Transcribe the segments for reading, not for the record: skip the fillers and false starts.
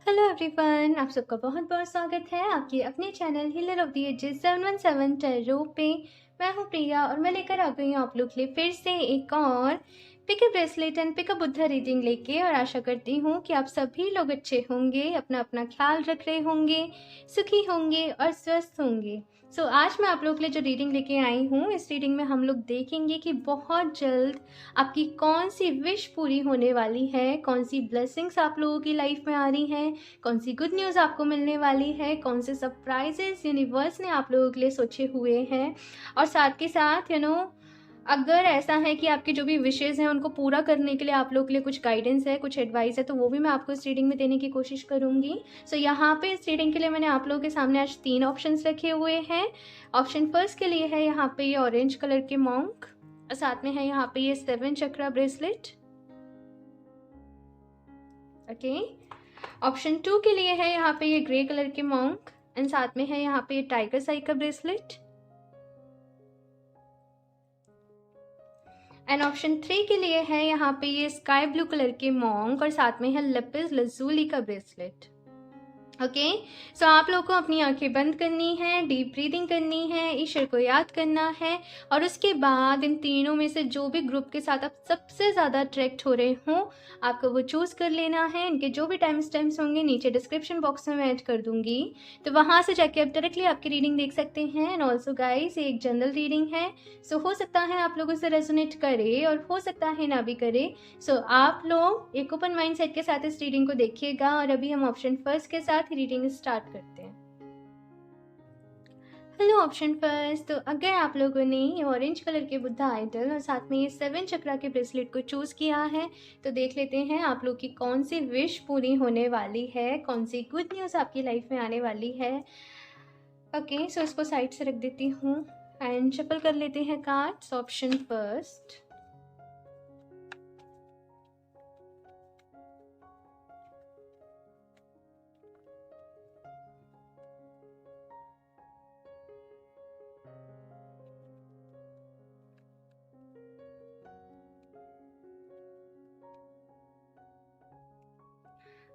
Hello everyone, आप सबका बहुत बहुत स्वागत है आपके अपने channel healer of the ages 717 tarot पे। मैं हूँ प्रिया और मैं लेकर आ गई हूँ आप लोग के लिए फिर से एक और pick a bracelet and pick a Buddha reading लेके। और आशा करती हूँ कि आप सभी लोग अच्छे होंगे, अपना अपना ख्याल रख रहे होंगे, सुखी होंगे और स्वस्थ होंगे। आज मैं आप लोग के लिए जो रीडिंग लेके आई हूँ, इस रीडिंग में हम लोग देखेंगे कि बहुत जल्द आपकी कौन सी विश पूरी होने वाली है, कौन सी ब्लेसिंग्स आप लोगों की लाइफ में आ रही हैं, कौन सी गुड न्यूज़ आपको मिलने वाली है, कौन से सरप्राइजेस यूनिवर्स ने आप लोगों के लिए सोचे हुए हैं। और साथ के साथ अगर ऐसा है कि आपके जो भी विशेज़ हैं उनको पूरा करने के लिए आप लोगों के लिए कुछ गाइडेंस है, कुछ एडवाइस है, तो वो भी मैं आपको इस रीडिंग में देने की कोशिश करूँगी। यहाँ पे इस रीडिंग के लिए मैंने आप लोगों के सामने आज 3 ऑप्शंस रखे हुए हैं। ऑप्शन फर्स्ट के लिए है यहाँ पे ये ऑरेंज कलर के मॉन्क, और साथ में है यहाँ पे ये 7 चक्रा ब्रेसलेट। ओके। ऑप्शन 2 के लिए है यहाँ पे ये ग्रे कलर के मॉन्क, एंड साथ में है यहाँ पे ये टाइगर साई का ब्रेसलेट। एंड ऑप्शन 3 के लिए है यहाँ पे ये स्काई ब्लू कलर के मॉन्क, और साथ में है लेपिस लजूली का ब्रेसलेट। ओके। आप लोगों को अपनी आंखें बंद करनी है, डीप ब्रीदिंग करनी है, ईश्वर को याद करना है, और उसके बाद इन तीनों में से जो भी ग्रुप के साथ आप सबसे ज़्यादा अट्रैक्ट हो रहे हो, आपको वो चूज़ कर लेना है। इनके जो भी टाइम स्टैम्प्स होंगे नीचे डिस्क्रिप्शन बॉक्स में मैं ऐड कर दूंगी, तो वहाँ से जाके आप डायरेक्टली आपकी रीडिंग देख सकते हैं। एंड ऑल्सो गाइस, ये एक जनरल रीडिंग है, हो सकता है आप लोगों से रेजोनेट करे और हो सकता है ना भी करे। आप लोग एक ओपन माइंड सेट के साथ इस रीडिंग को देखिएगा। और अभी हम ऑप्शन फर्स्ट के साथ ही रीडिंग स्टार्ट करते हैं। हेलो ऑप्शन फर्स्ट, तो अगर आप लोगों ने ये ऑरेंज कलर के बुद्धा आइडल और साथ में ये 7 चक्रा के ब्रेसलेट को चूज किया है, तो देख लेते हैं आप लोग की कौन सी विश पूरी होने वाली है, कौन सी गुड न्यूज़ आपकी लाइफ में आने वाली है। ओके, इसको साइड से रख देती हूँ एंड शफल कर लेते हैं cards. Option first,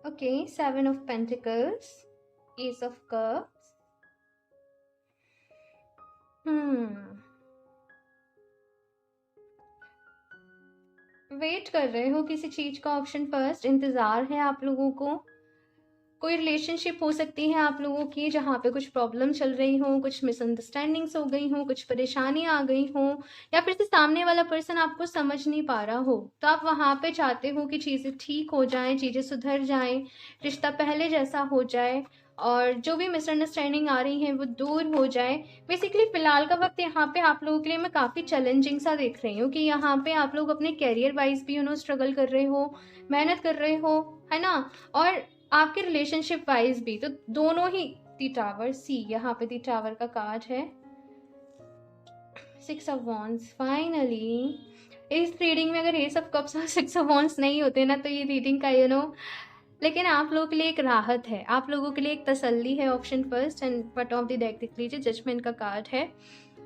okay, 7 of pentacles, ace of cups. Wait कर रहे हो किसी चीज का। ऑप्शन फर्स्ट, इंतजार है आप लोगों को। कोई रिलेशनशिप हो सकती है आप लोगों की जहाँ पे कुछ प्रॉब्लम चल रही हो, कुछ मिसअंडरस्टैंडिंग्स हो गई हो, कुछ परेशानी आ गई हो, या फिर से सामने वाला पर्सन आपको समझ नहीं पा रहा हो, तो आप वहाँ पे चाहते हो कि चीज़ें ठीक हो जाएं, चीज़ें सुधर जाएं, रिश्ता पहले जैसा हो जाए, और जो भी मिसअंडरस्टैंडिंग आ रही है वो दूर हो जाए। बेसिकली फ़िलहाल का वक्त यहाँ पे आप लोगों के लिए मैं काफ़ी चैलेंजिंग सा देख रही हूँ कि यहाँ पे आप लोग अपने कैरियर वाइज भी स्ट्रगल कर रहे हो, मेहनत कर रहे हो, है ना, और आपके रिलेशनशिप वाइज भी। तो दोनों ही। दी टावर, सी यहाँ पे दी टावर का कार्ड है, 6 ऑफ वॉन्ड्स। फाइनली इस रीडिंग में अगर एस ऑफ कप्स और 6 ऑफ वॉन्ड्स नहीं होते ना, तो ये रीडिंग का लेकिन आप लोगों के लिए एक राहत है, आप लोगों के लिए एक तसल्ली है। Option first, and but of the deck देख लीजिए, जजमेंट का कार्ड है।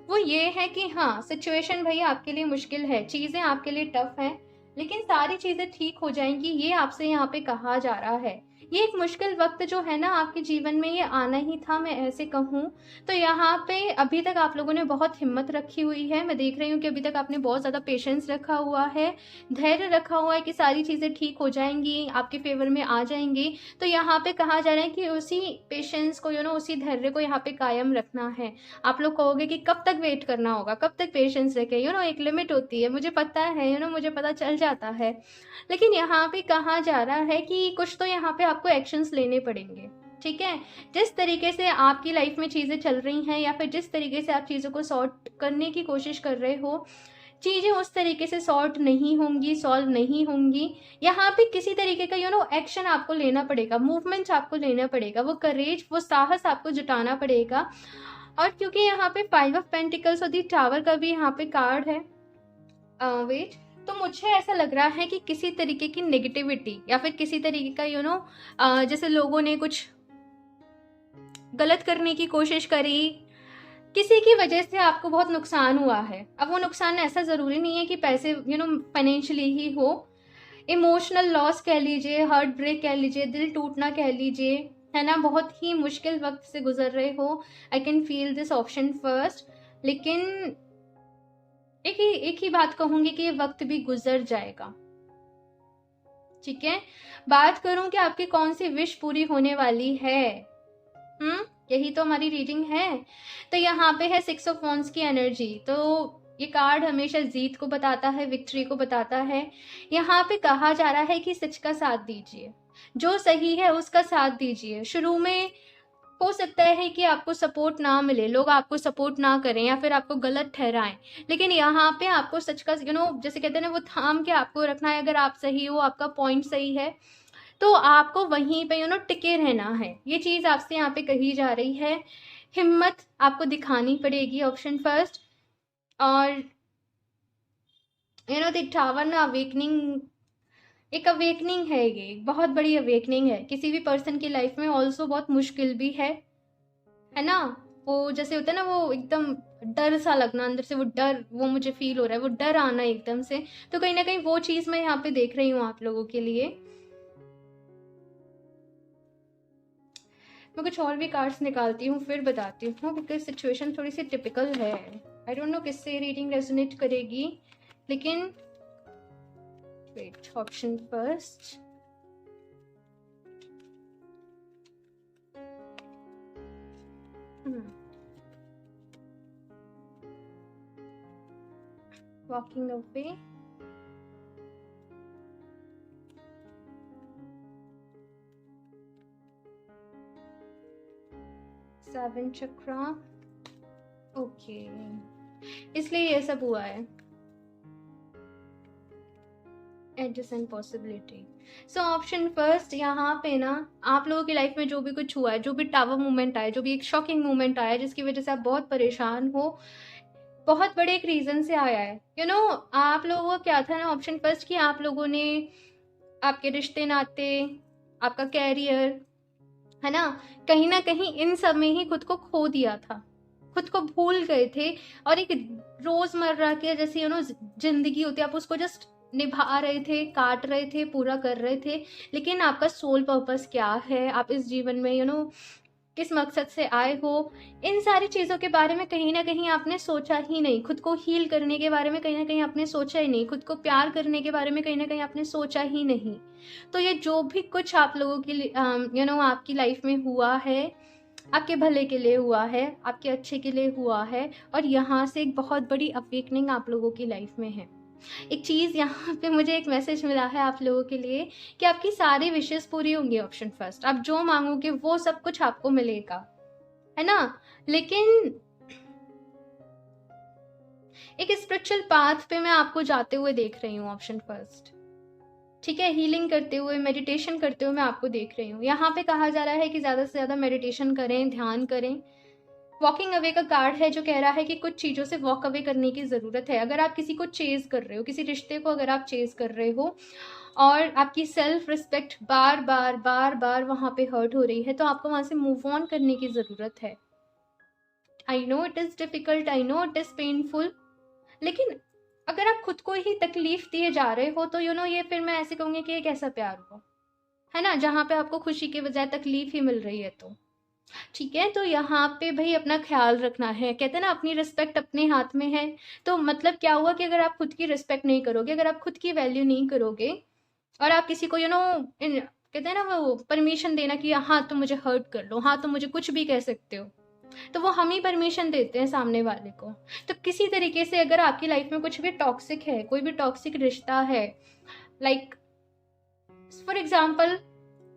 वो ये है कि हाँ, सिचुएशन भैया आपके लिए मुश्किल है, चीज़ें आपके लिए टफ हैं, लेकिन सारी चीज़ें ठीक हो जाएंगी, ये आपसे यहाँ पे कहा जा रहा है। ये एक मुश्किल वक्त जो है ना आपके जीवन में, ये आना ही था, मैं ऐसे कहूँ। तो यहाँ पे अभी तक आप लोगों ने बहुत हिम्मत रखी हुई है। मैं देख रही हूँ कि अभी तक आपने बहुत ज़्यादा पेशेंस रखा हुआ है, धैर्य रखा हुआ है कि सारी चीज़ें ठीक हो जाएंगी, आपके फेवर में आ जाएंगी। तो यहाँ पे कहा जा रहा है कि उसी पेशेंस को उसी धैर्य को यहाँ पे कायम रखना है। आप लोग कहोगे कि कब तक वेट करना होगा, कब तक पेशेंस रखें, एक लिमिट होती है, मुझे पता है, मुझे पता चल जाता है। लेकिन यहाँ पे कहा जा रहा है कि कुछ तो यहाँ पे आपको एक्शंस लेने पड़ेंगे। ठीक है, जिस तरीके से आपकी लाइफ में चीज़ें चल रही हैं, या फिर जिस तरीके से आप चीज़ों को सॉर्ट करने की कोशिश कर रहे हो, चीज़ें उस तरीके से सॉर्ट नहीं होंगी, सॉल्व नहीं होंगी। यहाँ पे किसी तरीके का एक्शन आपको लेना पड़ेगा, मूवमेंट आपको लेना पड़ेगा, वो करेज, वो साहस आपको जुटाना पड़ेगा। और क्योंकि यहाँ पे 5 ऑफ पेंटिकल्स और दी टावर का भी यहाँ पे कार्ड है, वेट, तो मुझे ऐसा लग रहा है कि किसी तरीके की नेगेटिविटी या फिर किसी तरीके का जैसे लोगों ने कुछ गलत करने की कोशिश करी, किसी की वजह से आपको बहुत नुकसान हुआ है। अब वो नुकसान ऐसा ज़रूरी नहीं है कि पैसे फाइनेंशियली ही हो, इमोशनल लॉस कह लीजिए, हार्ट ब्रेक कह लीजिए, दिल टूटना कह लीजिए, है ना, बहुत ही मुश्किल वक्त से गुजर रहे हो, I can feel this option first. लेकिन एक ही बात कहूंगी कि ये वक्त भी गुजर जाएगा, ठीक है। बात करूं कि आपकी कौन सी विश पूरी होने वाली है, यही तो हमारी रीडिंग है। तो यहाँ पे है 6 ऑफ वांड्स की एनर्जी। तो ये कार्ड हमेशा जीत को बताता है, विक्ट्री को बताता है। यहाँ पे कहा जा रहा है कि सच का साथ दीजिए, जो सही है उसका साथ दीजिए। शुरू में हो सकता है कि आपको सपोर्ट ना मिले, लोग आपको सपोर्ट ना करें या फिर आपको गलत ठहराएं, लेकिन यहाँ पे आपको सच का जैसे कहते हैं ना, वो थाम के आपको रखना है। अगर आप सही हो, आपका पॉइंट सही है, तो आपको वहीं पे टिके रहना है। ये चीज़ आपसे यहाँ पे कही जा रही है। हिम्मत आपको दिखानी पड़ेगी, ऑप्शन फर्स्ट। और द टावर ना अवेकनिंग, एक अवेकनिंग है, ये बहुत बड़ी अवेकनिंग है किसी भी पर्सन की लाइफ में। ऑल्सो बहुत मुश्किल भी है ना। वो जैसे होता है ना, वो एकदम डर सा लगना अंदर से, वो डर, वो मुझे फील हो रहा है, वो डर आना एकदम से। तो कहीं ना कहीं वो चीज़ मैं यहाँ पे देख रही हूँ आप लोगों के लिए। मैं कुछ और भी कार्ड्स निकालती हूँ फिर बताती हूँ, बिकॉज सिचुएशन थोड़ी सी टिपिकल है। आई डोंट नो किससे रीडिंग रेजोनेट करेगी, लेकिन wait, option first. Walking away, seven chakra, okay, इसलिए ये सब हुआ है। Adjacent possibility. So option first, यहाँ पे ना आप लोगों की लाइफ में जो भी कुछ हुआ है, जो भी टावर मोमेंट आया, जो भी एक शॉकिंग मोमेंट आया जिसकी वजह से आप बहुत परेशान हो, बहुत बड़े एक रीजन से आया है। आप लोगों को क्या था ना, ऑप्शन फर्स्ट, कि आप लोगों ने आपके रिश्ते नाते, आपका कैरियर, है ना कहीं इन सब में ही खुद को खो दिया था, खुद को भूल गए थे। और एक रोजमर्रा के जैसे जिंदगी होती है, आप उसको जस्ट निभा रहे थे, काट रहे थे, पूरा कर रहे थे। लेकिन आपका सोल पर्पस क्या है, आप इस जीवन में किस मकसद से आए हो, इन सारी चीज़ों के बारे में कहीं ना कहीं आपने सोचा ही नहीं। खुद को हील करने के बारे में कहीं ना कहीं आपने सोचा ही नहीं, खुद को प्यार करने के बारे में कहीं ना कहीं आपने सोचा ही नहीं। तो ये जो भी कुछ आप लोगों की आपकी लाइफ में हुआ है, आपके भले के लिए हुआ है, आपके अच्छे के लिए हुआ है। और यहाँ से एक बहुत बड़ी अवेकनिंग आप लोगों की लाइफ में है। एक चीज़ यहाँ पे मुझे एक मैसेज मिला है आप लोगों के लिए कि आपकी सारी विशेष पूरी होंगी, ऑप्शन फर्स्ट। आप जो मांगोगे वो सब कुछ आपको मिलेगा, है ना। लेकिन एक स्पिरिचुअल पाथ पे मैं आपको जाते हुए देख रही हूँ, ऑप्शन फर्स्ट, ठीक है। हीलिंग करते हुए, मेडिटेशन करते हुए मैं आपको देख रही हूँ। यहाँ पे कहा जा रहा है कि ज़्यादा से ज़्यादा मेडिटेशन करें, ध्यान करें। वॉकिंग अवे का कार्ड है जो कह रहा है कि कुछ चीज़ों से वॉक अवे करने की ज़रूरत है। अगर आप किसी को चेज कर रहे हो, किसी रिश्ते को अगर आप चेज कर रहे हो और आपकी सेल्फ रिस्पेक्ट बार बार बार बार वहाँ पे हर्ट हो रही है, तो आपको वहाँ से मूव ऑन करने की ज़रूरत है। I know it is difficult, I know it is painful, लेकिन अगर आप खुद को ही तकलीफ दिए जा रहे हो तो ये फिर मैं ऐसे कहूँगी कि एक ऐसा प्यार हुआ, है ना, जहाँ पे आपको खुशी के बजाय तकलीफ ही मिल रही है। तो ठीक है, तो यहाँ पे भाई अपना ख्याल रखना है। कहते हैं ना, अपनी रिस्पेक्ट अपने हाथ में है। तो मतलब क्या हुआ कि अगर आप खुद की रिस्पेक्ट नहीं करोगे, अगर आप खुद की वैल्यू नहीं करोगे और आप किसी को कहते हैं ना, वो परमिशन देना कि हाँ तुम मुझे हर्ट कर लो, हाँ तुम मुझे कुछ भी कह सकते हो, तो वो हम ही परमिशन देते हैं सामने वाले को। तो किसी तरीके से अगर आपकी लाइफ में कुछ भी टॉक्सिक है, कोई भी टॉक्सिक रिश्ता है, लाइक फॉर एग्जाम्पल,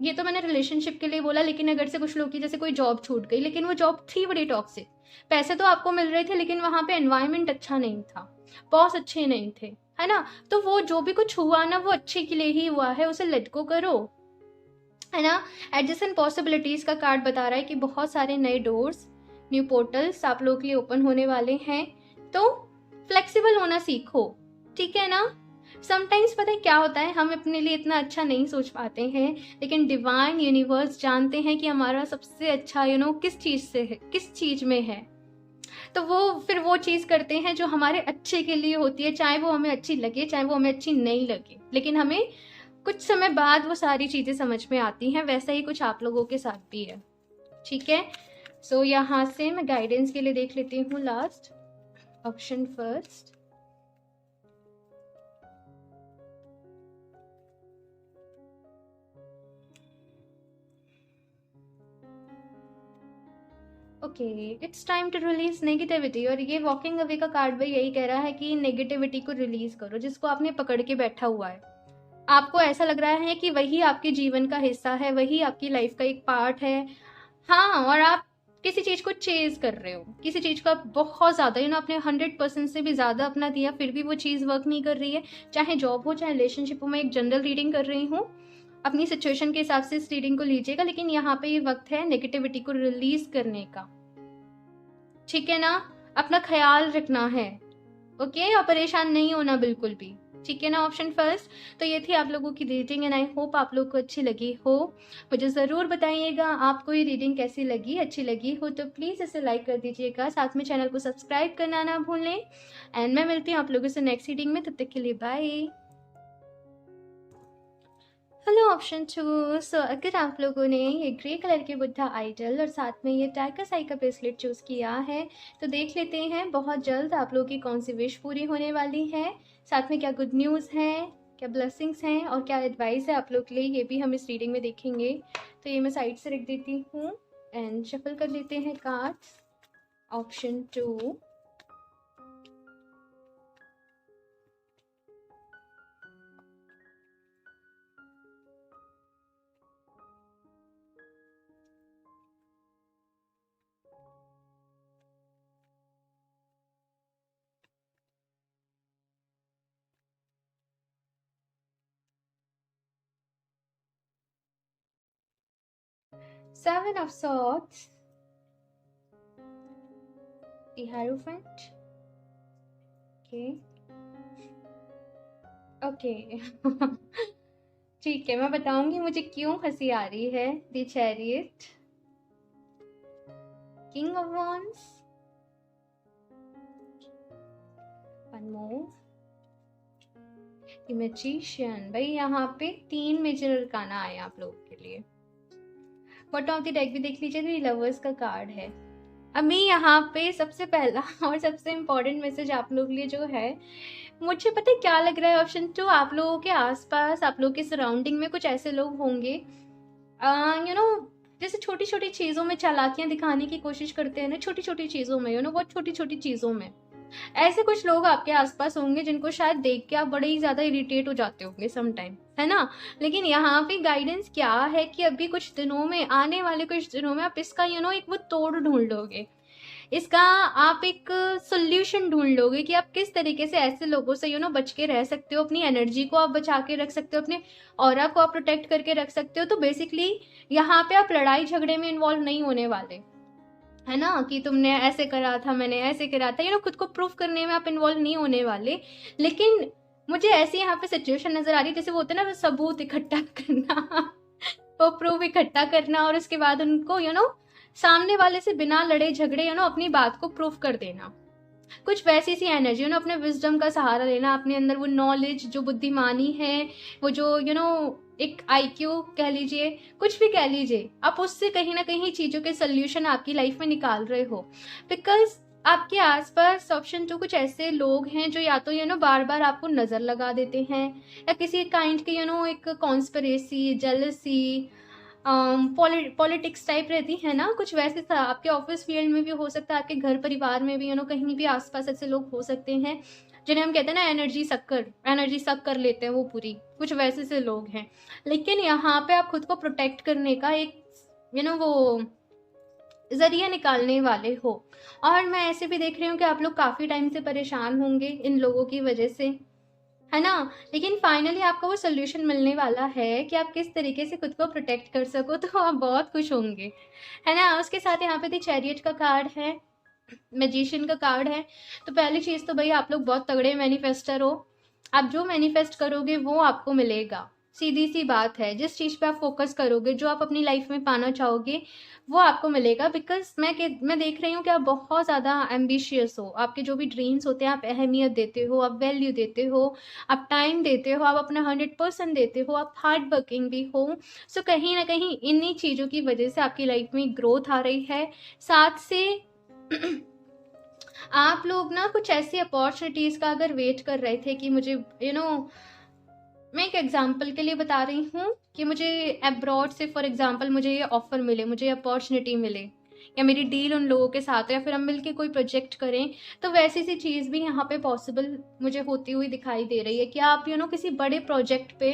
ये तो मैंने रिलेशनशिप के लिए बोला, लेकिन अगर से कुछ लोग की जैसे कोई जॉब छूट गई, लेकिन वो जॉब थी बड़ी टॉक्सिक, पैसे तो आपको मिल रहे थे लेकिन वहां पे एनवायरनमेंट अच्छा नहीं था, बॉस अच्छे नहीं थे, है ना। तो वो जो भी कुछ हुआ ना, वो अच्छे के लिए ही हुआ है, उसे लेट गो करो, है ना। एडजसेंट पॉसिबिलिटीज का कार्ड बता रहा है कि बहुत सारे नए डोर्स, न्यू पोर्टल्स आप लोगों के लिए ओपन होने वाले हैं। तो फ्लेक्सिबल होना सीखो, ठीक है ना। समटाइम्स पता है क्या होता है, हम अपने लिए इतना अच्छा नहीं सोच पाते हैं, लेकिन डिवाइन यूनिवर्स जानते हैं कि हमारा सबसे अच्छा किस चीज़ से है, किस चीज़ में है। तो वो फिर वो चीज़ करते हैं जो हमारे अच्छे के लिए होती है, चाहे वो हमें अच्छी लगे, चाहे वो हमें अच्छी नहीं लगे, लेकिन हमें कुछ समय बाद वो सारी चीज़ें समझ में आती हैं, वैसा ही कुछ आप लोगों के साथ भी है। ठीक है, सो यहाँ से मैं गाइडेंस के लिए देख लेती हूँ last option first. Okay, it's time to release negativity. और ये वॉकिंग अवे का कार्ड भी यही कह रहा है कि नेगेटिविटी को रिलीज करो, जिसको आपने पकड़ के बैठा हुआ है। आपको ऐसा लग रहा है कि वही आपके जीवन का हिस्सा है, वही आपकी लाइफ का एक पार्ट है। हाँ, और आप किसी चीज़ को चेज कर रहे हो, किसी चीज़ को आप बहुत ज़्यादा आपने 100% से भी ज़्यादा अपना दिया, फिर भी वो चीज़ वर्क नहीं कर रही है। चाहे जॉब हो, चाहे रिलेशनशिप हो। मैं एक जनरल रीडिंग कर रही हूँ, अपनी सिचुएशन के हिसाब से इस रीडिंग को लीजिएगा, लेकिन यहाँ पे ये वक्त है नेगेटिविटी को रिलीज करने का। ठीक है ना, अपना ख्याल रखना है, ओके, और परेशान नहीं होना बिल्कुल भी। ठीक है ना, ऑप्शन फर्स्ट। तो ये थी आप लोगों की रीडिंग एंड आई होप आप लोग को अच्छी लगी हो। मुझे ज़रूर बताइएगा आपको ये रीडिंग कैसी लगी। अच्छी लगी हो तो प्लीज़ इसे लाइक कर दीजिएगा, साथ में चैनल को सब्सक्राइब करना ना भूलें। एंड मैं मिलती हूँ आप लोगों से नेक्स्ट रीडिंग में, तब तक के लिए बाय। Hello option 2। सो अगर आप लोगों ने ये ग्रे कलर के बुद्धा आइडल और साथ में ये टाइगर साई का ब्रेसलेट चूज़ किया है, तो देख लेते हैं बहुत जल्द आप लोगों की कौन सी विश पूरी होने वाली है, साथ में क्या गुड न्यूज़ है, क्या ब्लेसिंग्स हैं और क्या एडवाइस है आप लोग के लिए, ये भी हम इस रीडिंग में देखेंगे। तो ये मैं साइड से रख देती हूँ एंड शफल कर लेते हैं cards. Option 2, 7 of Swords, the Hierophant, okay ठीक है, मैं बताऊंगी मुझे क्यों हंसी आ रही है। The chariot, king of wands, one more, the magician. भाई यहाँ पे 3 मेजर अरकाना आए आप लोगों के लिए। बॉटम ऑफ द डेक भी देख लीजिए, तो लवर्स का कार्ड है। अभी यहाँ पे सबसे पहला और सबसे इम्पोर्टेंट मैसेज आप लोग के लिए जो है, मुझे पता है क्या लग रहा है। ऑप्शन 2, आप लोगों के आसपास, आप लोगों के सराउंडिंग में कुछ ऐसे लोग होंगे जैसे छोटी छोटी चीज़ों में चालाकियां दिखाने की कोशिश करते हैं ना, छोटी छोटी चीज़ों में, बहुत छोटी छोटी चीज़ों में ऐसे कुछ लोग आपके आसपास होंगे जिनको शायद देख के आप बड़े ही ज़्यादा इरिटेट हो जाते होंगे समटाइम, है ना। लेकिन यहाँ पे गाइडेंस क्या है कि अभी कुछ दिनों में, आने वाले कुछ दिनों में आप इसका एक वो तोड़ ढूंढ लोगे, इसका आप एक सोल्यूशन ढूंढ लोगे कि आप किस तरीके से ऐसे लोगों से बच के रह सकते हो, अपनी एनर्जी को आप बचा के रख सकते हो, अपने ऑरा को आप प्रोटेक्ट करके रख सकते हो। तो बेसिकली यहाँ पे आप लड़ाई झगड़े में इन्वॉल्व नहीं होने वाले, है ना, कि तुमने ऐसे करा था, मैंने ऐसे करा था, खुद को प्रूफ करने में आप इन्वॉल्व नहीं होने वाले। लेकिन मुझे ऐसी यहाँ पे सिचुएशन नजर आ रही है जैसे वो होता है ना, सबूत इकट्ठा करना वो प्रूफ इकट्ठा करना और उसके बाद उनको सामने वाले से बिना लड़े झगड़े अपनी बात को प्रूफ कर देना, कुछ वैसी सी एनर्जी अपने विजडम का सहारा लेना, अपने अंदर वो नॉलेज, जो बुद्धिमानी है, वो जो एक आईक्यू कह लीजिए, कुछ भी कह लीजिए, आप उससे कहीं ना कहीं चीज़ों के सोल्यूशन आपकी लाइफ में निकाल रहे हो। बिकॉज आपके आसपास ऑप्शन 2 कुछ ऐसे लोग हैं जो या तो बार बार आपको नज़र लगा देते हैं, या किसी काइंड के एक कॉन्स्पिरेसी, जेलसी, पॉलिटिक्स टाइप रहती है ना, कुछ वैसे था। आपके ऑफिस फील्ड में भी हो सकता है, आपके घर परिवार में भी कहीं भी आसपास ऐसे लोग हो सकते हैं जिन्हें हम कहते हैं ना एनर्जी सक कर लेते हैं, वो पूरी कुछ वैसे से लोग हैं। लेकिन यहाँ पे आप खुद को प्रोटेक्ट करने का एक वो जरिया निकालने वाले हो। और मैं ऐसे भी देख रही हूँ कि आप लोग काफ़ी टाइम से परेशान होंगे इन लोगों की वजह से, है ना। लेकिन फाइनली आपको वो सोल्यूशन मिलने वाला है कि आप किस तरीके से खुद को प्रोटेक्ट कर सको, तो आप बहुत खुश होंगे, है ना। उसके साथ यहाँ पे दी चैरियट का कार्ड है, मैजिशियन का कार्ड है। तो पहली चीज़ तो भाई आप लोग बहुत तगड़े मैनिफेस्टर हो, आप जो मैनिफेस्ट करोगे वो आपको मिलेगा, सीधी सी बात है, जिस चीज़ पे आप फोकस करोगे, जो आप अपनी लाइफ में पाना चाहोगे, वो आपको मिलेगा। बिकॉज़ मैं देख रही हूँ कि आप बहुत ज़्यादा एम्बिशियस हो। आपके जो भी ड्रीम्स होते हैं, आप अहमियत देते हो, आप वैल्यू देते हो, आप टाइम देते हो, आप अपना 100% देते हो, आप हार्ड वर्किंग भी हो। सो कहीं न कहीं इन्हीं चीज़ों की वजह से आपकी लाइफ में ग्रोथ आ रही है। साथ से आप लोग ना कुछ ऐसी अपॉर्चुनिटीज़ का अगर वेट कर रहे थे कि मुझे मैं एक एग्जांपल के लिए बता रही हूँ कि मुझे अब्रॉड से फॉर एग्जांपल मुझे ये ऑफ़र मिले, मुझे अपॉर्चुनिटी मिले, या मेरी डील उन लोगों के साथ हो, या फिर हम मिलके कोई प्रोजेक्ट करें, तो वैसी सी चीज़ भी यहाँ पे पॉसिबल मुझे होती हुई दिखाई दे रही है कि आप किसी बड़े प्रोजेक्ट पे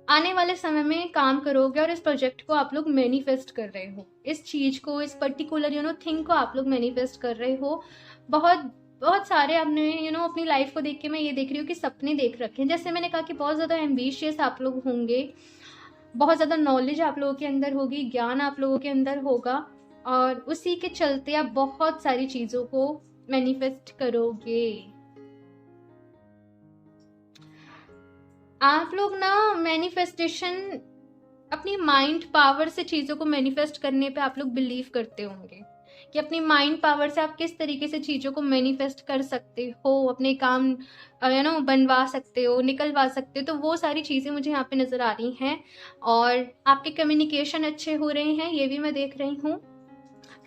आने वाले समय में काम करोगे, और इस प्रोजेक्ट को आप लोग मैनिफेस्ट कर रहे हो, इस चीज़ को, इस पर्टिकुलर थिंग को आप लोग मैनिफेस्ट कर रहे हो। बहुत बहुत सारे आपने अपनी लाइफ को देख के मैं ये देख रही हूँ कि सपने देख रखे हैं। जैसे मैंने कहा कि बहुत ज़्यादा एम्बिशियस आप लोग होंगे, बहुत ज़्यादा नॉलेज आप लोगों के अंदर होगी, ज्ञान आप लोगों के अंदर होगा, और उसी के चलते आप बहुत सारी चीज़ों को मैनिफेस्ट करोगे। आप लोग ना मैनिफेस्टेशन, अपनी माइंड पावर से चीज़ों को मैनिफेस्ट करने पे आप लोग बिलीव करते होंगे कि अपनी माइंड पावर से आप किस तरीके से चीज़ों को मैनिफेस्ट कर सकते हो, अपने काम बनवा सकते हो, निकलवा सकते हो। तो वो सारी चीज़ें मुझे यहाँ पे नज़र आ रही हैं, और आपके कम्युनिकेशन अच्छे हो रहे हैं, ये भी मैं देख रही हूँ।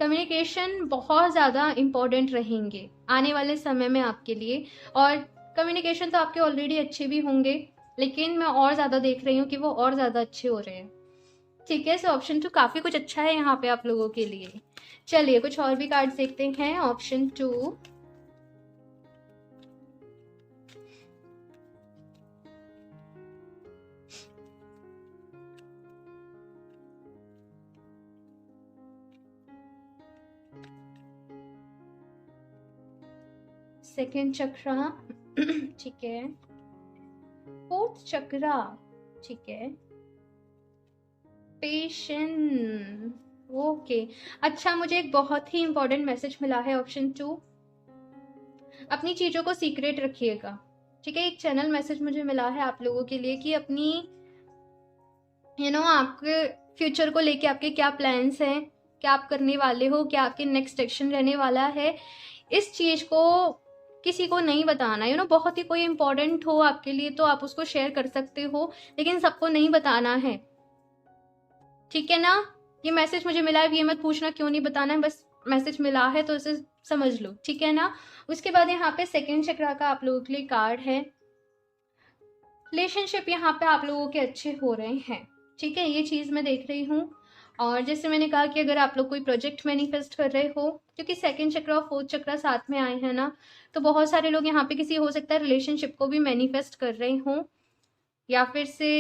कम्युनिकेशन बहुत ज़्यादा इम्पोर्टेंट रहेंगे आने वाले समय में आपके लिए, और कम्युनिकेशन तो आपके ऑलरेडी अच्छे भी होंगे, लेकिन मैं और ज़्यादा देख रही हूँ कि वो और ज़्यादा अच्छे हो रहे हैं। ठीक है, सो ऑप्शन 2 काफ़ी कुछ अच्छा है यहाँ पे आप लोगों के लिए। चलिए कुछ और भी कार्ड्स देखते हैं। ऑप्शन 2, सेकेंड चक्रा, ठीक है, फोर्थ चक्रा, ठीक है, पेशेंस, ओके। अच्छा, मुझे एक बहुत ही इंपॉर्टेंट मैसेज मिला है ऑप्शन 2, अपनी चीज़ों को सीक्रेट रखिएगा। ठीक है, एक चैनल मैसेज मुझे मिला है आप लोगों के लिए कि अपनी आपके फ्यूचर को लेके आपके क्या प्लान्स हैं, क्या आप करने वाले हो, क्या आपके नेक्स्ट एक्शन रहने वाला है, इस चीज़ को किसी को नहीं बताना। बहुत ही कोई इंपॉर्टेंट हो आपके लिए तो आप उसको शेयर कर सकते हो, लेकिन सबको नहीं बताना है। ठीक है ना, ये मैसेज मुझे मिला है, ये मत पूछना क्यों नहीं बताना है, बस मैसेज मिला है तो इसे समझ लो। ठीक है ना। उसके बाद यहाँ पे सेकंड चक्र का आप लोगों के लिए कार्ड है, रिलेशनशिप यहाँ पे आप लोगों के अच्छे हो रहे हैं। ठीक है, ये चीज़ मैं देख रही हूँ। और जैसे मैंने कहा कि अगर आप लोग कोई प्रोजेक्ट मैनिफेस्ट कर रहे हो, क्योंकि सेकंड चक्र और फोर्थ चक्र साथ में आए हैं ना, तो बहुत सारे लोग यहाँ पे किसी हो सकता है रिलेशनशिप को भी मैनिफेस्ट कर रहे हों, या फिर से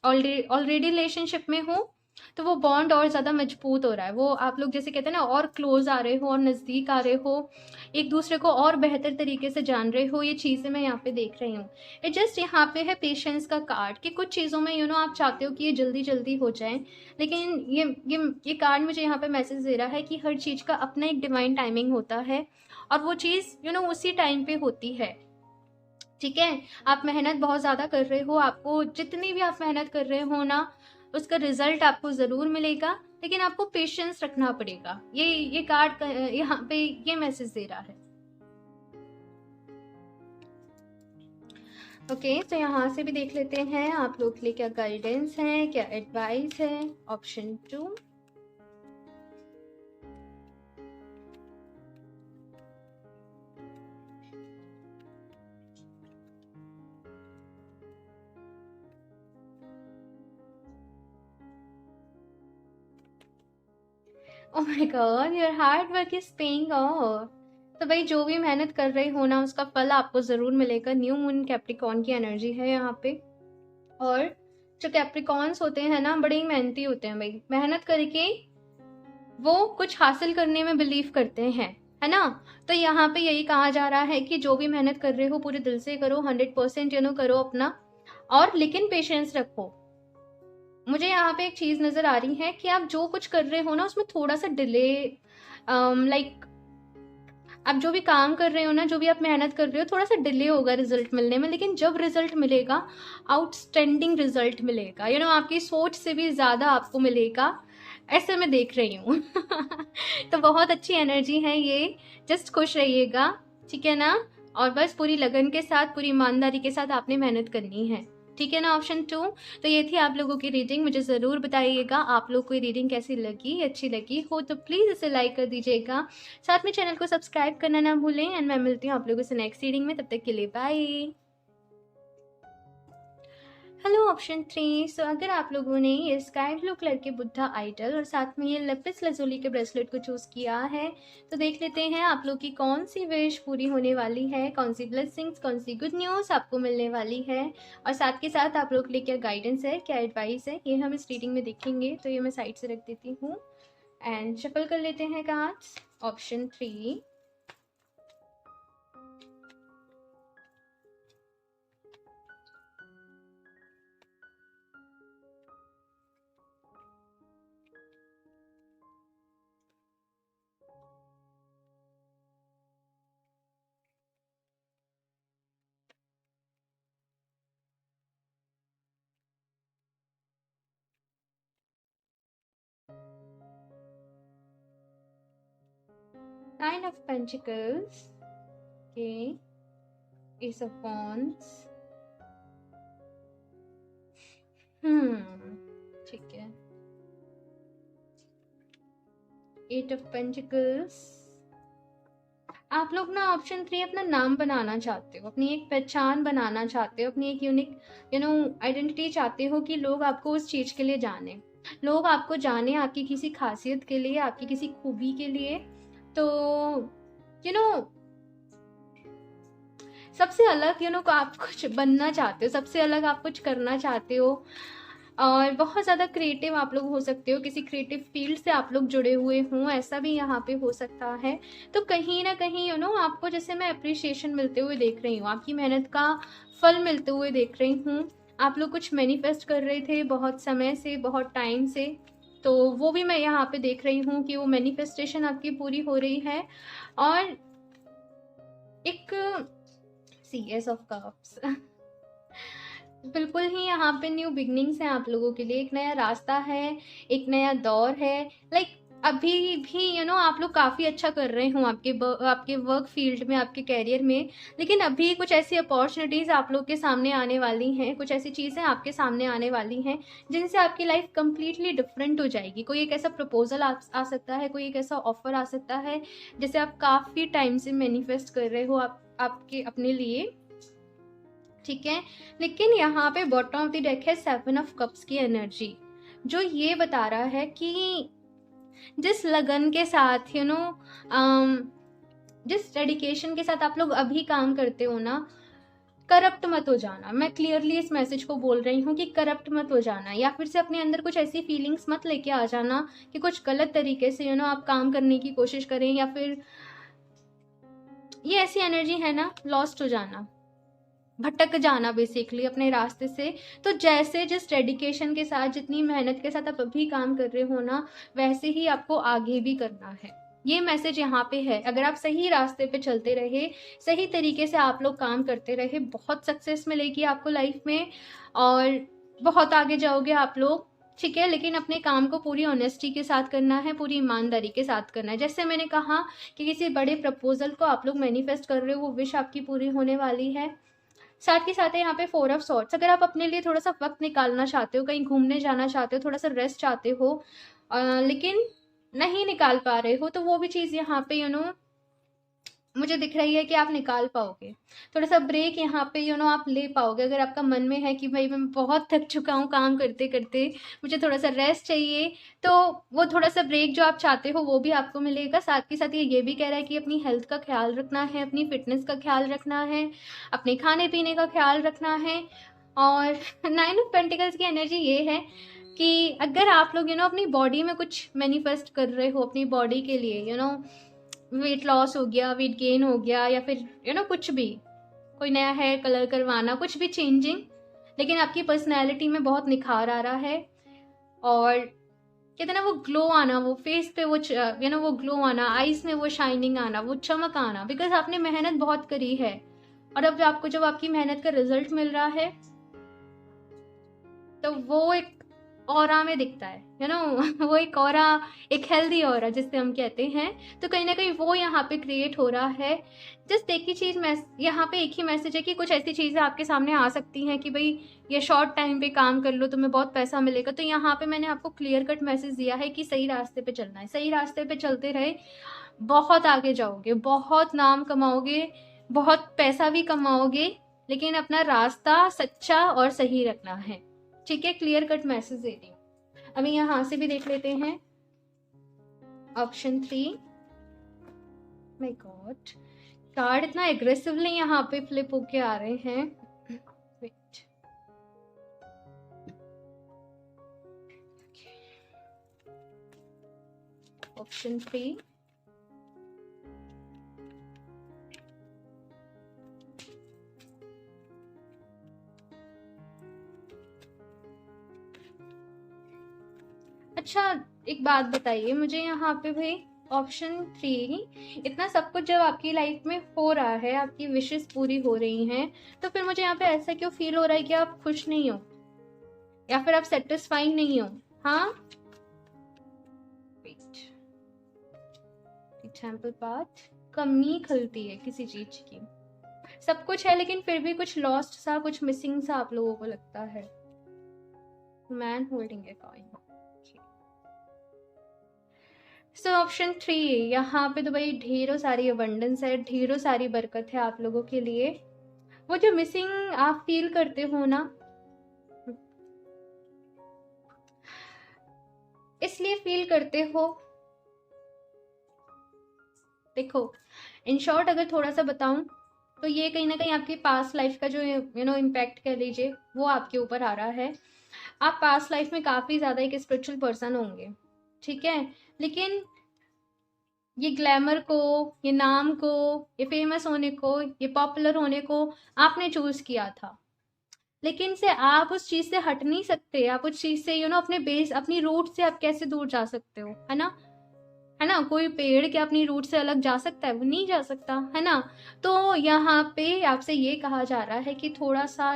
ऑलरेडी रिलेशनशिप में हो, तो वो बॉन्ड और ज़्यादा मजबूत हो रहा है। वो आप लोग जैसे कहते हैं ना, और क्लोज आ रहे हो और नज़दीक आ रहे हो, एक दूसरे को और बेहतर तरीके से जान रहे हो। ये चीज़ें मैं यहाँ पे देख रही हूँ। इट जस्ट यहाँ पे है पेशेंस का कार्ड, कि कुछ चीज़ों में आप चाहते हो कि ये जल्दी जल्दी हो जाए, लेकिन ये कार्ड मुझे यहाँ पे मैसेज दे रहा है कि हर चीज़ का अपना एक डिवाइन टाइमिंग होता है, और वो चीज़ उसी टाइम पे होती है। ठीक है, आप मेहनत बहुत ज़्यादा कर रहे हो, आपको जितनी भी आप मेहनत कर रहे हो ना, उसका रिजल्ट आपको ज़रूर मिलेगा, लेकिन आपको पेशेंस रखना पड़ेगा। ये कार्ड यहाँ पे ये मैसेज दे रहा है। ओके, तो यहाँ से भी देख लेते हैं आप लोग के लिए क्या गाइडेंस है, क्या एडवाइस है। Option 2, oh my God, your hard work is paying off. तो भाई जो भी मेहनत कर रहे हो ना, उसका फल आपको ज़रूर मिलेगा। न्यू मून कैप्रिकॉर्न की एनर्जी है यहाँ पे, और जो कैप्रिकॉर्न्स होते हैं ना, बड़े ही मेहनती होते हैं भाई, मेहनत करके वो कुछ हासिल करने में बिलीव करते हैं, है ना। तो यहाँ पे यही कहा जा रहा है कि जो भी मेहनत कर रहे हो पूरे दिल से करो, 100% करो अपना, और लेकिन पेशेंस रखो। मुझे यहाँ पे एक चीज़ नज़र आ रही है कि आप जो कुछ कर रहे हो ना, उसमें थोड़ा सा डिले, लाइक आप जो भी काम कर रहे हो ना, जो भी आप मेहनत कर रहे हो, थोड़ा सा डिले होगा रिजल्ट मिलने में, लेकिन जब रिजल्ट मिलेगा आउटस्टैंडिंग रिजल्ट मिलेगा, आपकी सोच से भी ज़्यादा आपको मिलेगा, ऐसे मैं देख रही हूँ। तो बहुत अच्छी एनर्जी है ये, जस्ट खुश रहिएगा, ठीक है ना। और बस पूरी लगन के साथ, पूरी ईमानदारी के साथ आपने मेहनत करनी है, ठीक है ना। ऑप्शन 2। तो ये थी आप लोगों की रीडिंग। मुझे ज़रूर बताइएगा आप लोग को ये रीडिंग कैसी लगी, अच्छी लगी हो तो प्लीज़ इसे लाइक कर दीजिएगा, साथ में चैनल को सब्सक्राइब करना ना भूलें। एंड मैं मिलती हूँ आप लोगों से नेक्स्ट रीडिंग में, तब तक के लिए बाय। Hello option 3। सो अगर आप लोगों ने ये स्काई ब्लू कलर के बुद्धा आइडल और साथ में ये लेपिस lazuli के ब्रेसलेट को चूज़ किया है, तो देख लेते हैं आप लोग की कौन सी विश पूरी होने वाली है, कौन सी ब्लेसिंग्स, कौन सी गुड न्यूज़ आपको मिलने वाली है, और साथ के साथ आप लोग के लिए क्या गाइडेंस है, क्या एडवाइस है, ये हम इस रीडिंग में देखेंगे। तो ये मैं साइड से रख देती हूँ एंड शफल कर लेते हैं cards. Option 3। Nine of Pentacles, okay, Ace of Wands, ठीक है, Eight of Pentacles। आप लोग ना ऑप्शन 3 अपना नाम बनाना चाहते हो, अपनी एक पहचान बनाना चाहते हो, अपनी एक यूनिक आइडेंटिटी चाहते हो कि लोग आपको उस चीज़ के लिए जाने, लोग आपको जाने आपकी किसी खासियत के लिए, आपकी किसी खूबी के लिए। तो सबसे अलग आप कुछ बनना चाहते हो, सबसे अलग आप कुछ करना चाहते हो, और बहुत ज़्यादा क्रिएटिव आप लोग हो सकते हो, किसी क्रिएटिव फील्ड से आप लोग जुड़े हुए हों, ऐसा भी यहाँ पे हो सकता है। तो कहीं ना कहीं आपको जैसे मैं अप्रिसिएशन मिलते हुए देख रही हूँ, आपकी मेहनत का फल मिलते हुए देख रही हूँ। आप लोग कुछ मैनिफेस्ट कर रहे थे बहुत समय से, बहुत टाइम से, तो वो भी मैं यहाँ पे देख रही हूँ कि वो मैनिफेस्टेशन आपकी पूरी हो रही है। और एक CS ऑफ कप्स बिल्कुल ही यहाँ पे न्यू बिगनिंग्स हैं आप लोगों के लिए, एक नया रास्ता है, एक नया दौर है। लाइक अभी भी आप लोग काफ़ी अच्छा कर रहे हो आपके वर्क फील्ड में, आपके कैरियर में, लेकिन अभी कुछ ऐसी अपॉर्चुनिटीज़ आप लोग के सामने आने वाली हैं, कुछ ऐसी चीज़ें आपके सामने आने वाली हैं जिनसे आपकी लाइफ कम्प्लीटली डिफरेंट हो जाएगी। कोई एक ऐसा प्रपोजल आ सकता है, कोई एक ऐसा ऑफर आ सकता है जैसे आप काफ़ी टाइम से मैनिफेस्ट कर रहे हो आपके अपने लिए, ठीक है। लेकिन यहाँ पे बॉटम ऑफ द डेक है 7 ऑफ कप्स की एनर्जी, जो ये बता रहा है कि जिस लगन के साथ जिस डेडिकेशन के साथ आप लोग अभी काम करते हो ना, करप्ट मत हो जाना। मैं क्लियरली इस मैसेज को बोल रही हूँ कि करप्ट मत हो जाना, या फिर से अपने अंदर कुछ ऐसी फीलिंग्स मत लेके आ जाना कि कुछ गलत तरीके से आप काम करने की कोशिश करें, या फिर ये ऐसी एनर्जी है ना, लॉस्ट हो जाना, भटक जाना बेसिकली अपने रास्ते से। तो जैसे जिस डेडिकेशन के साथ, जितनी मेहनत के साथ आप अभी काम कर रहे हो ना, वैसे ही आपको आगे भी करना है। ये मैसेज यहाँ पे है। अगर आप सही रास्ते पे चलते रहे, सही तरीके से आप लोग काम करते रहे, बहुत सक्सेस मिलेगी आपको लाइफ में और बहुत आगे जाओगे आप लोग, ठीक है। लेकिन अपने काम को पूरी ऑनेस्टी के साथ करना है, पूरी ईमानदारी के साथ करना है। जैसे मैंने कहा कि किसी बड़े प्रपोजल को आप लोग मैनिफेस्ट कर रहे हो, वो विश आपकी पूरी होने वाली है। साथ के साथ है यहाँ पे 4 ऑफ सॉर्ड्स। अगर आप अपने लिए थोड़ा सा वक्त निकालना चाहते हो, कहीं घूमने जाना चाहते हो, थोड़ा सा रेस्ट चाहते हो, लेकिन नहीं निकाल पा रहे हो, तो वो भी चीज़ यहाँ पे मुझे दिख रही है कि आप निकाल पाओगे। थोड़ा सा ब्रेक यहाँ पे आप ले पाओगे। अगर आपका मन में है कि भाई मैं बहुत थक चुका हूँ काम करते करते, मुझे थोड़ा सा रेस्ट चाहिए, तो वो थोड़ा सा ब्रेक जो आप चाहते हो वो भी आपको मिलेगा। साथ के साथ ये भी कह रहा है कि अपनी हेल्थ का ख्याल रखना है, अपनी फिटनेस का ख्याल रखना है, अपने खाने पीने का ख्याल रखना है। और 9 ऑफ पेंटिकल्स की एनर्जी ये है कि अगर आप लोग अपनी बॉडी में कुछ मैनिफेस्ट कर रहे हो, अपनी बॉडी के लिए वेट लॉस हो गया, वेट गेन हो गया, या फिर कुछ भी, कोई नया हेयर कलर करवाना, कुछ भी चेंजिंग, लेकिन आपकी पर्सनैलिटी में बहुत निखार आ रहा है और कहते हैं ना वो ग्लो आना, वो फेस पे वो वो ग्लो आना, आईज में वो शाइनिंग आना, वो चमक आना, बिकॉज आपने मेहनत बहुत करी है। और अब आपको जब आपकी मेहनत का रिजल्ट मिल रहा है तो वो एक ऑरा में दिखता है, वो एक ऑरा, एक हेल्दी ऑरा जिससे हम कहते हैं। तो कहीं ना कहीं वो यहाँ पे क्रिएट हो रहा है। जस्ट एक ही चीज़ यहाँ पे एक ही मैसेज है कि कुछ ऐसी चीज़ें आपके सामने आ सकती हैं कि भाई ये शॉर्ट टाइम पे काम कर लो, तुम्हें बहुत पैसा मिलेगा। तो यहाँ पे मैंने आपको क्लियर कट मैसेज दिया है कि सही रास्ते पे चलना है, सही रास्ते पे चलते रहे बहुत आगे जाओगे, बहुत नाम कमाओगे, बहुत पैसा भी कमाओगे, लेकिन अपना रास्ता सच्चा और सही रखना है। ठीक है, क्लियर कट मैसेज दे रही हूँ। अभी यहां से भी देख लेते हैं ऑप्शन 3। माय गॉड, कार्ड इतना एग्रेसिवली यहाँ पे फ्लिप होके आ रहे हैं। वेट, ऑप्शन 3, अच्छा एक बात बताइए मुझे यहाँ पे भाई, ऑप्शन 3 इतना सब कुछ जब आपकी लाइफ में हो रहा है, आपकी विशेस पूरी हो रही हैं, तो फिर मुझे यहाँ पे ऐसा क्यों फील हो रहा है कि आप खुश नहीं हो या फिर आप सेटिस्फाई नहीं हो? हाँ, एग्जाम्पल पाथ, कमी खलती है किसी चीज की, सब कुछ है लेकिन फिर भी कुछ लॉस्ट सा, कुछ मिसिंग सा आप लोगों को लगता है। Man holding a coin. So option 3, यहाँ पे तो भाई ढेरों सारी अबंडेंस है, ढेरों सारी बरकत है आप लोगों के लिए। वो जो मिसिंग आप फील करते हो ना, इसलिए फील करते हो, देखो इन शॉर्ट अगर थोड़ा सा बताऊं तो ये कहीं ना कहीं आपकी पास्ट लाइफ का जो इम्पैक्ट कह लीजिए वो आपके ऊपर आ रहा है। आप पास्ट लाइफ में काफी ज्यादा एक स्पिरिचुअल पर्सन होंगे, ठीक है, लेकिन ये ग्लैमर को, ये नाम को, ये फेमस होने को, ये पॉपुलर होने को आपने चूज किया था, लेकिन से आप उस चीज से हट नहीं सकते। आप उस चीज से अपने बेस, अपनी रूट से आप कैसे दूर जा सकते हो, है ना? है ना? कोई पेड़ क्या अपनी रूट से अलग जा सकता है? वो नहीं जा सकता, है ना? तो यहाँ पे आपसे ये कहा जा रहा है कि थोड़ा सा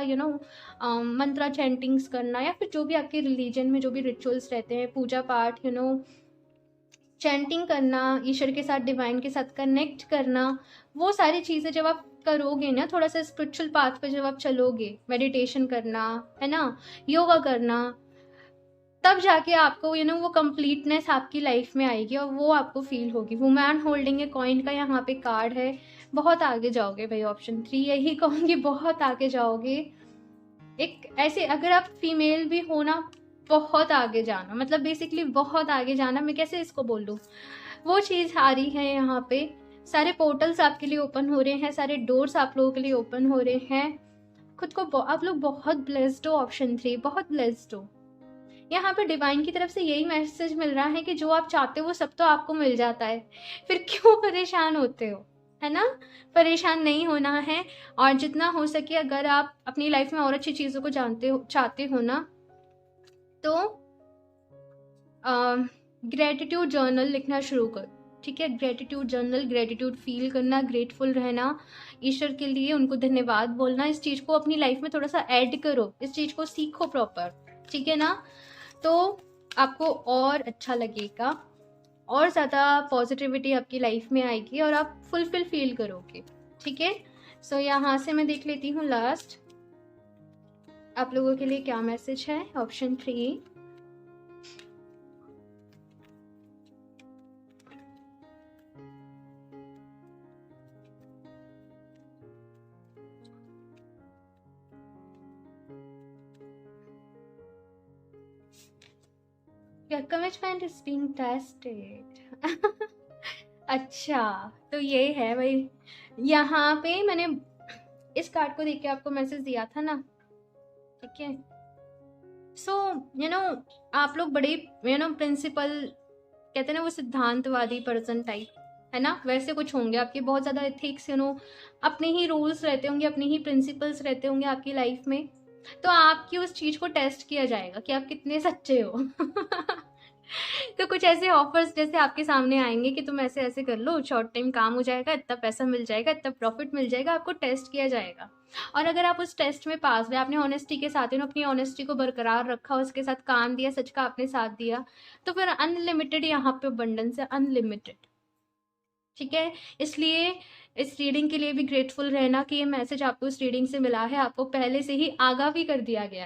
मंत्रा चैंटिंग्स करना, या फिर जो भी आपके रिलीजन में जो भी रिचुअल्स रहते हैं, पूजा पाठ, चैंटिंग करना, ईश्वर के साथ, डिवाइन के साथ कनेक्ट करना, वो सारी चीज़ें जब आप करोगे ना, थोड़ा सा स्पिरिचुअल पाथ पे जब आप चलोगे, मेडिटेशन करना, है ना, योगा करना, तब जाके आपको वो कंप्लीटनेस आपकी लाइफ में आएगी और वो आपको फील होगी। वुमैन होल्डिंग ए कॉइन का यहाँ पे कार्ड है। बहुत आगे जाओगे भाई, ऑप्शन 3 यही कहूँगी, बहुत आगे जाओगे। एक ऐसे अगर आप फीमेल भी हो ना, बहुत आगे जाना, मतलब बेसिकली बहुत आगे जाना, मैं कैसे इसको बोल दूँ, वो चीज़ आ रही है यहाँ पे। सारे पोर्टल्स आपके लिए ओपन हो रहे हैं, सारे डोर्स आप लोगों के लिए ओपन हो रहे हैं। खुद को आप लोग बहुत ब्लेस्ड हो, ऑप्शन 3 बहुत ब्लेस्ड हो। यहाँ पे डिवाइन की तरफ से यही मैसेज मिल रहा है कि जो आप चाहते हो वो सब तो आपको मिल जाता है, फिर क्यों परेशान होते हो, है ना? परेशान नहीं होना है। और जितना हो सके अगर आप अपनी लाइफ में और अच्छी चीज़ों को चाहते हो ना, तो ग्रेटिट्यूड जर्नल लिखना शुरू करो, ठीक है? ग्रेटिट्यूड जर्नल, ग्रेटिट्यूड फील करना, ग्रेटफुल रहना, ईश्वर के लिए उनको धन्यवाद बोलना, इस चीज़ को अपनी लाइफ में थोड़ा सा ऐड करो, इस चीज़ को सीखो प्रॉपर, ठीक है ना? तो आपको और अच्छा लगेगा, और ज़्यादा पॉजिटिविटी आपकी लाइफ में आएगी और आप फुलफिल फील करोगे, ठीक है? सो यहाँ से मैं देख लेती हूँ लास्ट आप लोगों के लिए क्या मैसेज है। Option 3, your commitment is being tested। अच्छा, तो ये है भाई, यहाँ पे मैंने इस कार्ड को देख के आपको मैसेज दिया था ना, ठीक है? सो आप लोग बड़े प्रिंसिपल, कहते हैं ना वो सिद्धांतवादी पर्सन टाइप, है ना, वैसे कुछ होंगे आपके। बहुत ज़्यादा एथिक्स, अपने ही रूल्स रहते होंगे, अपने ही प्रिंसिपल्स रहते होंगे आपकी लाइफ में। तो आपकी उस चीज़ को टेस्ट किया जाएगा कि आप कितने सच्चे हो। तो कुछ ऐसे ऑफर्स जैसे आपके सामने आएँगे कि तुम ऐसे-ऐसे कर लो, शॉर्ट टाइम काम हो जाएगा, इतना पैसा मिल जाएगा, इतना प्रॉफिट मिल जाएगा, आपको टेस्ट किया जाएगा। और अगर आप उस टेस्ट में पास हुए, आपने ऑनेस्टी के साथ अपनी ऑनेस्टी को बरकरार रखा, उसके साथ काम दिया, सच का आपने साथ दिया, तो फिर अनलिमिटेड यहाँ पे अबंडेंस है, अनलिमिटेड। ठीक है? इसलिए इस रीडिंग के लिए भी ग्रेटफुल रहना कि ये मैसेज आपको इस रीडिंग से मिला है, आपको पहले से ही आगाह भी कर दिया गया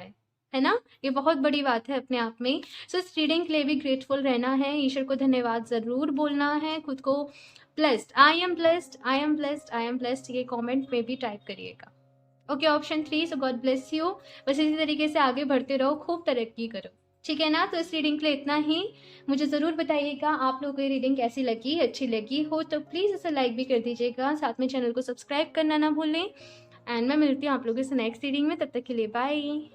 है ना? ये बहुत बड़ी बात है अपने आप में। सो इस रीडिंग के लिए भी ग्रेटफुल रहना है, ईश्वर को धन्यवाद ज़रूर बोलना है, खुद को blessed, I am blessed, I am blessed, I am blessed, ये कमेंट में भी टाइप करिएगा। Okay, option 3, so God bless you. बस इसी तरीके से आगे बढ़ते रहो, खूब तरक्की करो। ठीक है ना? तो इस रीडिंग के लिए इतना ही। मुझे ज़रूर बताइएगा आप लोगों को ये रीडिंग कैसी लगी, अच्छी लगी हो तो प्लीज़ इसे लाइक भी कर दीजिएगा, साथ में चैनल को सब्सक्राइब करना ना भूलें। एंड मैं मिलती हूँ आप लोगों से नेक्स्ट रीडिंग में, तब तक के लिए बाय।